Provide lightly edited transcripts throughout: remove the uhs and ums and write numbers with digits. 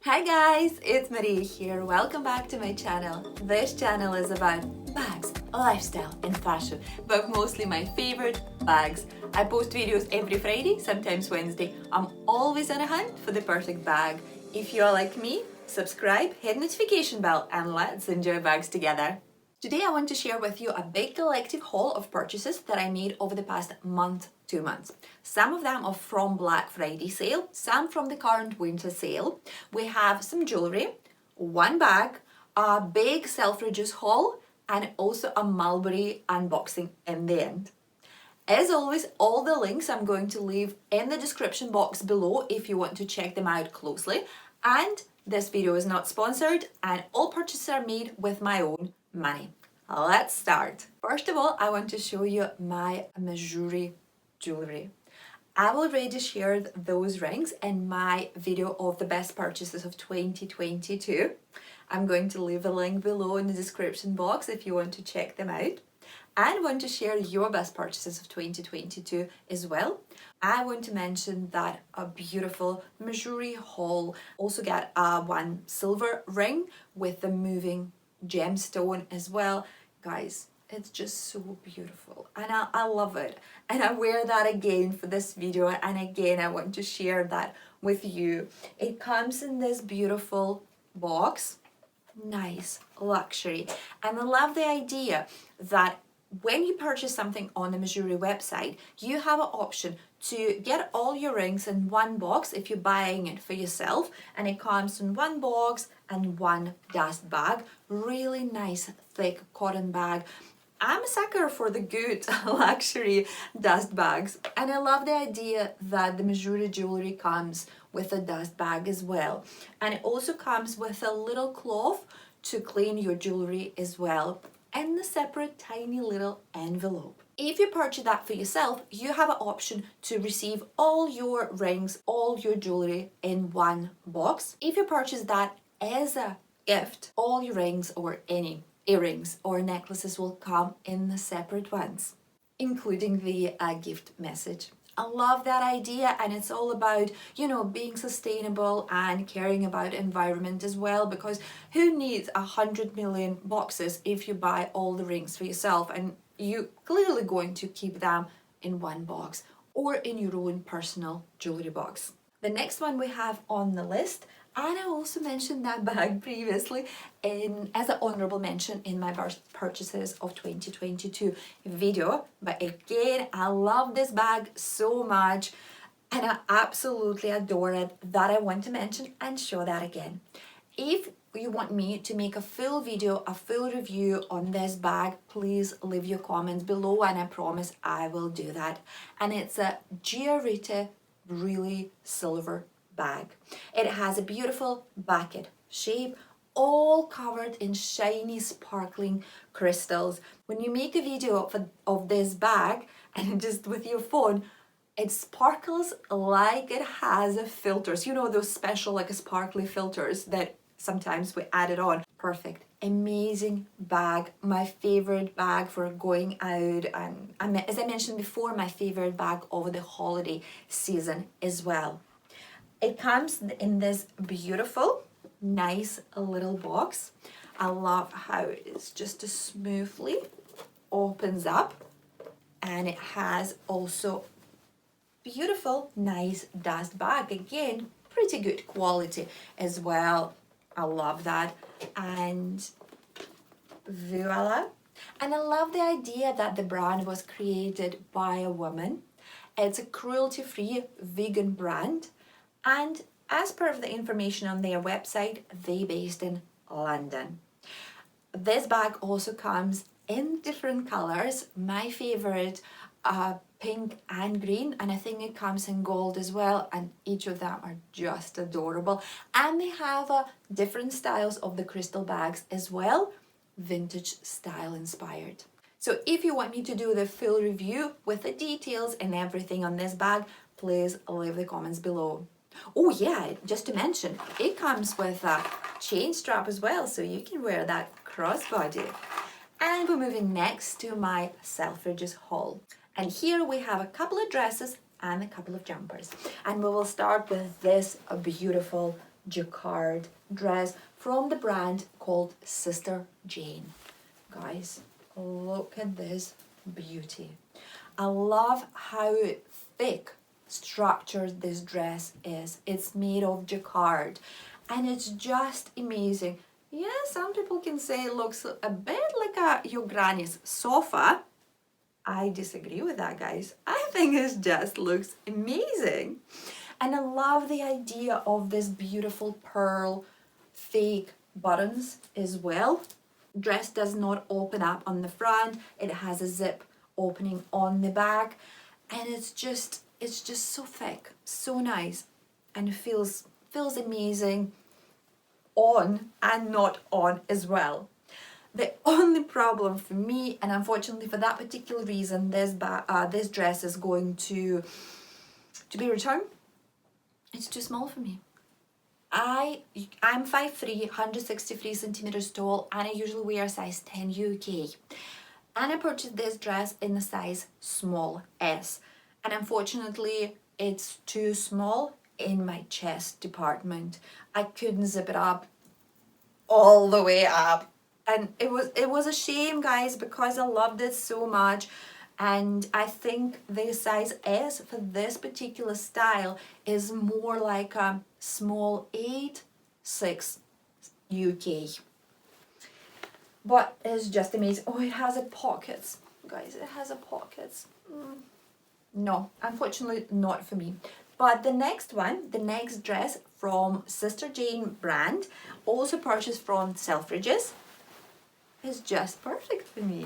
Hi guys, it's Marie here. Welcome back to my channel. This channel is about bags, lifestyle and fashion, but mostly my favorite bags. I post videos every Friday, sometimes Wednesday. I'm always on a hunt for the perfect bag. If you're like me, subscribe, hit notification bell, and let's enjoy bags together. Today I want to share with you a big collective haul of purchases that I made over the past month, 2 months. Some of them are from Black Friday sale, some from the current winter sale. We have some jewelry, one bag, a big Selfridges haul, and also a Mulberry unboxing in the end. As always, all the links I'm going to leave in the description box below if you want to check them out closely. And this video is not sponsored and all purchases are made with my own money. Let's start. First of all, I want to show you my MEJURI jewelry. I've already shared those rings in my video of the best purchases of 2022. I'm going to leave a link below in the description box if you want to check them out. And want to share your best purchases of 2022 as well. I want to mention that a beautiful MEJURI haul. Also get a one silver ring with the moving gemstone as well. Guys, it's just so beautiful and I love it. And I wear that again for this video, and again I want to share that with you. It comes in this beautiful box. Nice luxury. And I love the idea that when you purchase something on the MEJURI website, you have an option to get all your rings in one box if you're buying it for yourself, and it comes in one box and one dust bag. Really nice thick cotton bag. I'm a sucker for the good luxury dust bags, and I love the idea that the MEJURI jewelry comes with a dust bag as well, and it also comes with a little cloth to clean your jewelry as well, and a separate tiny little envelope. If you purchase that for yourself, you have an option to receive all your rings, all your jewelry in one box. If you purchase that as a gift, all your rings or any earrings or necklaces will come in the separate ones, including the gift message. I love that idea, and it's all about, you know, being sustainable and caring about environment as well, because who needs 100 million boxes if you buy all the rings for yourself and you clearly going to keep them in one box or in your own personal jewelry box. The next one we have on the list, and I also mentioned that bag previously as an honorable mention in my purchases of 2022 video, but again I love this bag so much and I absolutely adore it that I want to mention and show that again. If you want me to make a full video, a full review on this bag, please leave your comments below and I promise I will do that. And it's a GIARITE really silver bag. It has a beautiful bucket shape, all covered in shiny sparkling crystals. When you make a video of this bag and just with your phone, it sparkles like it has filters, you know, those special like sparkly filters that sometimes we add it on. Perfect. Amazing bag. My favorite bag for going out, and as I mentioned before, my favorite bag over the holiday season as well. It comes in this beautiful, nice little box. I love how it's just smoothly opens up, and it has also beautiful, nice dust bag. Again, pretty good quality as well. I love that. And voila. And I love the idea that the brand was created by a woman. It's a cruelty-free vegan brand. And as per the information on their website, they're based in London. This bag also comes in different colors. My favorite, pink and green, and I think it comes in gold as well, and each of them are just adorable. And they have different styles of the crystal bags as well, vintage style inspired. So if you want me to do the full review with the details and everything on this bag, please leave the comments below. Oh yeah, just to mention, it comes with a chain strap as well, so you can wear that crossbody. And we're moving next to my Selfridges haul. And here we have a couple of dresses and a couple of jumpers. And we will start with this beautiful jacquard dress from the brand called Sister Jane. Guys, look at this beauty. I love how thick structured this dress is. It's made of jacquard and it's just amazing. Yeah, some people can say it looks a bit like your granny's sofa. I disagree with that, guys. I think it just looks amazing. And I love the idea of this beautiful pearl fake buttons as well. Dress does not open up on the front. It has a zip opening on the back. And it's just so thick, so nice. And it feels amazing on and not on as well. The only problem for me, and unfortunately for that particular reason, this dress is going to be returned. It's too small for me. I'm 5'3", 163 centimeters tall, and I usually wear a size 10 UK. And I purchased this dress in the size small S. And unfortunately, it's too small in my chest department. I couldn't zip it up all the way up. And it was a shame, guys, because I loved it so much. And I think the size S for this particular style is more like a small 8, 6 UK. But it's just amazing. Oh, it has a pockets. Guys, it has a pockets. No, unfortunately not for me. But the next dress from Sister Jane brand, also purchased from Selfridges, is just perfect for me.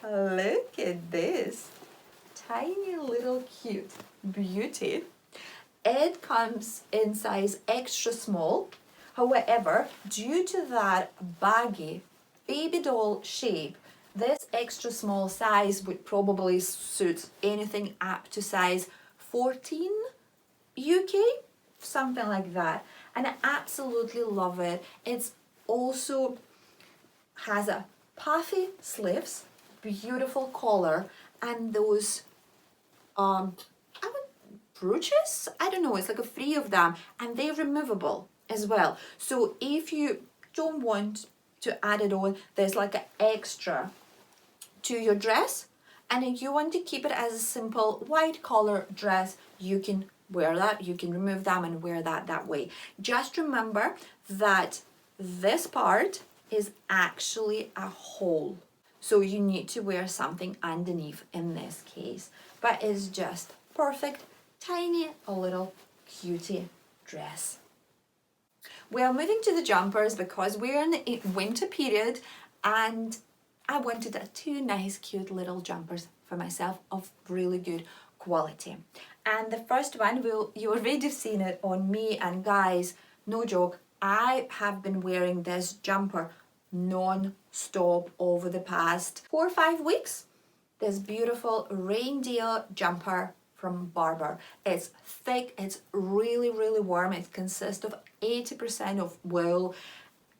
Look at this tiny little cute beauty. It comes in size extra small. However, due to that baggy baby doll shape, this extra small size would probably suit anything up to size 14 UK, something like that. And I absolutely love it. It's also has a puffy sleeves, beautiful collar, and those brooches, I don't know, it's like a 3 of them, and they're removable as well. So if you don't want to add it on, there's like an extra to your dress, and if you want to keep it as a simple white collar dress, you can wear that. You can remove them and wear that way. Just remember that this part is actually a hole, so you need to wear something underneath in this case. But it's just perfect, tiny, a little cutie dress. We are moving to the jumpers because we're in the winter period, and I wanted 2 nice cute little jumpers for myself of really good quality. And the first one, you already have seen it on me, and guys, no joke, I have been wearing this jumper non-stop over the past 4 or 5 weeks. This beautiful reindeer jumper from BARBOUR. It's thick, it's really, really warm. It consists of 80% of wool.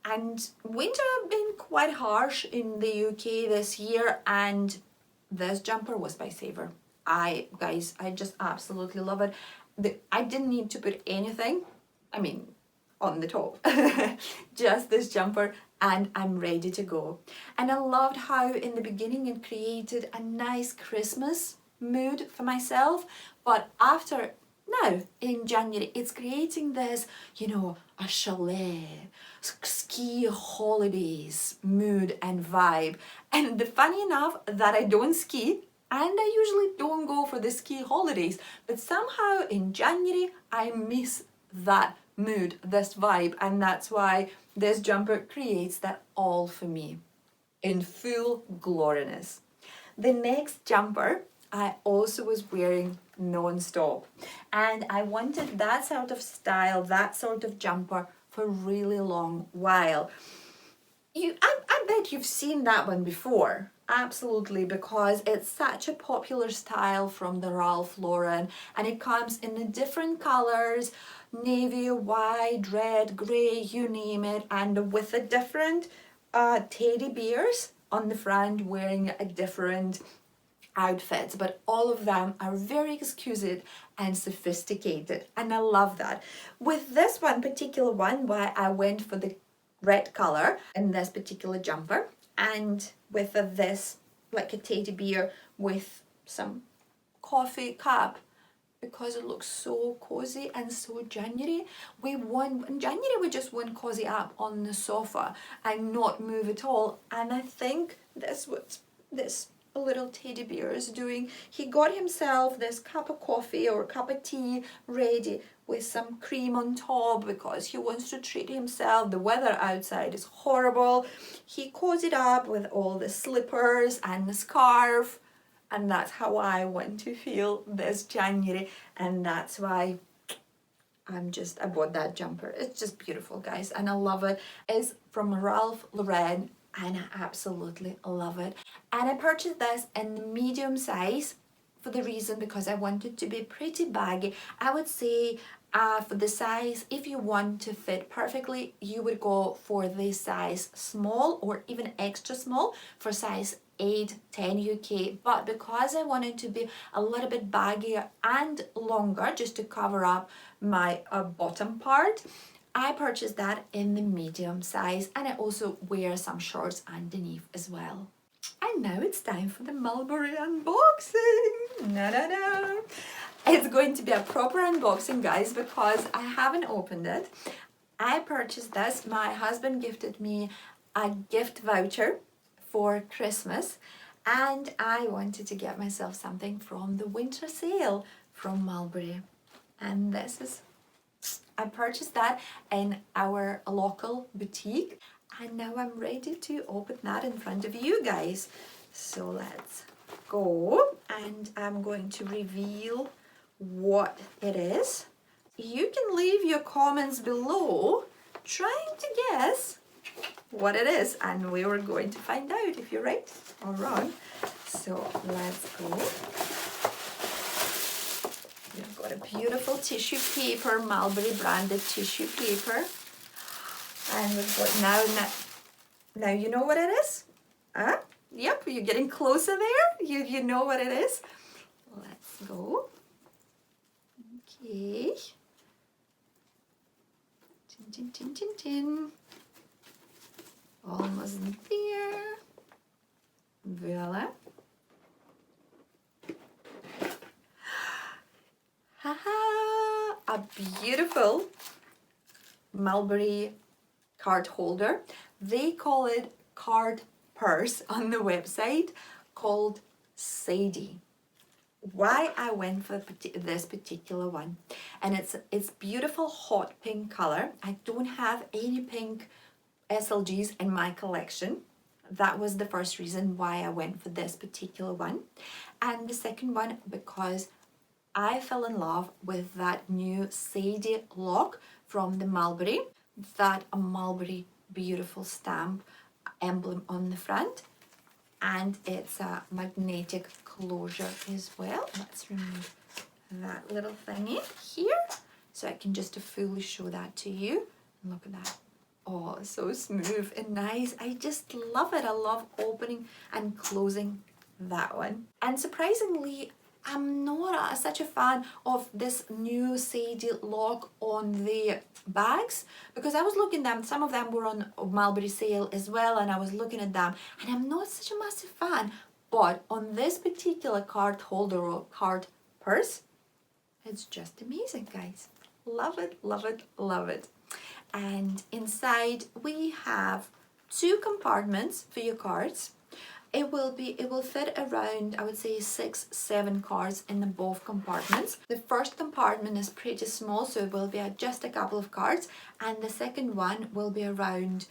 And winter has been quite harsh in the UK this year, and this jumper was my saver. Guys, I just absolutely love it. I didn't need to put anything, on the top. Just this jumper, and I'm ready to go. And I loved how in the beginning it created a nice Christmas mood for myself, but after now in January it's creating this, a chalet, ski holidays mood and vibe. And the funny enough that I don't ski, and I usually don't go for the ski holidays, but somehow in January I miss that mood, this vibe, and that's why this jumper creates that all for me in full gloriness. The next jumper I also was wearing non-stop, and I wanted that sort of style, that sort of jumper for a really long while. I bet you've seen that one before, absolutely, because it's such a popular style from the Ralph Lauren, and it comes in the different colors, navy, white, red, grey, you name it, and with the different teddy bears on the front wearing a different outfits, but all of them are very exquisite and sophisticated, and I love that. With this one particular one, why I went for the red color in this particular jumper, and with this like a teddy bear with some coffee cup, because it looks so cozy and so January. In January we just want cozy up on the sofa and not move at all, and I think that's what this little teddy bear is doing. He got himself this cup of coffee or cup of tea ready with some cream on top because he wants to treat himself. The weather outside is horrible. He cozied up with all the slippers and the scarf, and that's how I want to feel this January, and that's why I bought that jumper. It's just beautiful, guys, and I love it. It's from Ralph Lauren, and I absolutely love it. And I purchased this in the medium size for the reason because I wanted to be pretty baggy. I would say for the size, if you want to fit perfectly, you would go for the size small or even extra small for size 8, 10 UK. But because I wanted to be a little bit baggier and longer just to cover up my bottom part, I purchased that in the medium size, and I also wear some shorts underneath as well. And now it's time for the Mulberry unboxing. No. It's going to be a proper unboxing, guys, because I haven't opened it. I purchased this. My husband gifted me a gift voucher for Christmas, and I wanted to get myself something from the winter sale from Mulberry. And this is, I purchased that in our local boutique, and now I'm ready to open that in front of you guys. So let's go, and I'm going to reveal what it is. You can leave your comments below trying to guess what it is, and we were going to find out if you're right or wrong. So let's go. We've got a beautiful tissue paper, Mulberry branded tissue paper, and we've got now you know what it is? Huh? Yep, you're getting closer there. You know what it is. Let's go. Okay. Tin. Almost there. Voila. Haha! A beautiful Mulberry card holder. They call it card purse on the website, called Sadie. Why I went for this particular one, and it's beautiful hot pink color. I don't have any pink SLGs in my collection. That was the first reason why I went for this particular one. And the second one, because I fell in love with that new Sadie lock from the Mulberry, that a Mulberry beautiful stamp emblem on the front, and it's a magnetic closure as well. Let's remove that little thingy here so I can just fully show that to you. Look at that. Oh, so smooth and nice. I just love it. I love opening and closing that one. And surprisingly, I'm not such a fan of this new Sadie lock on the bags, because I was looking at them, some of them were on Mulberry sale as well, and I was looking at them, and I'm not such a massive fan. But on this particular card holder or card purse, it's just amazing, guys. Love it, love it, love it. And inside we have 2 compartments for your cards. It will fit around, I would say, 6-7 cards in the both compartments. The first compartment is pretty small, so it will be just a couple of cards, and the second one will be around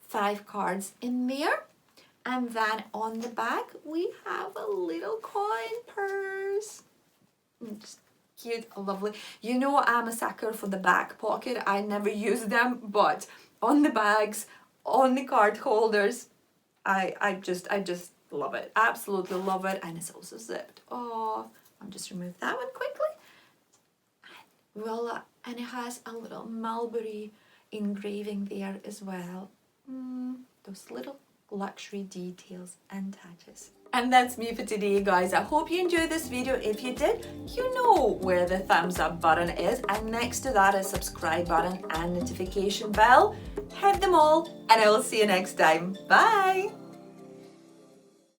5 cards in there. And then on the back we have a little coin purse. Just cute, lovely. You know I'm a sucker for the back pocket. I never use them, but on the bags, on the card holders, I just love it. Absolutely love it. And it's also zipped. Oh, I'll just remove that one quickly. And voila. And it has a little Mulberry engraving there as well. Those little luxury details and touches. And that's me for today, guys. I hope you enjoyed this video. If you did, you know where the thumbs up button is, and next to that is subscribe button and notification bell. Hit them all, and I will see you next time. Bye.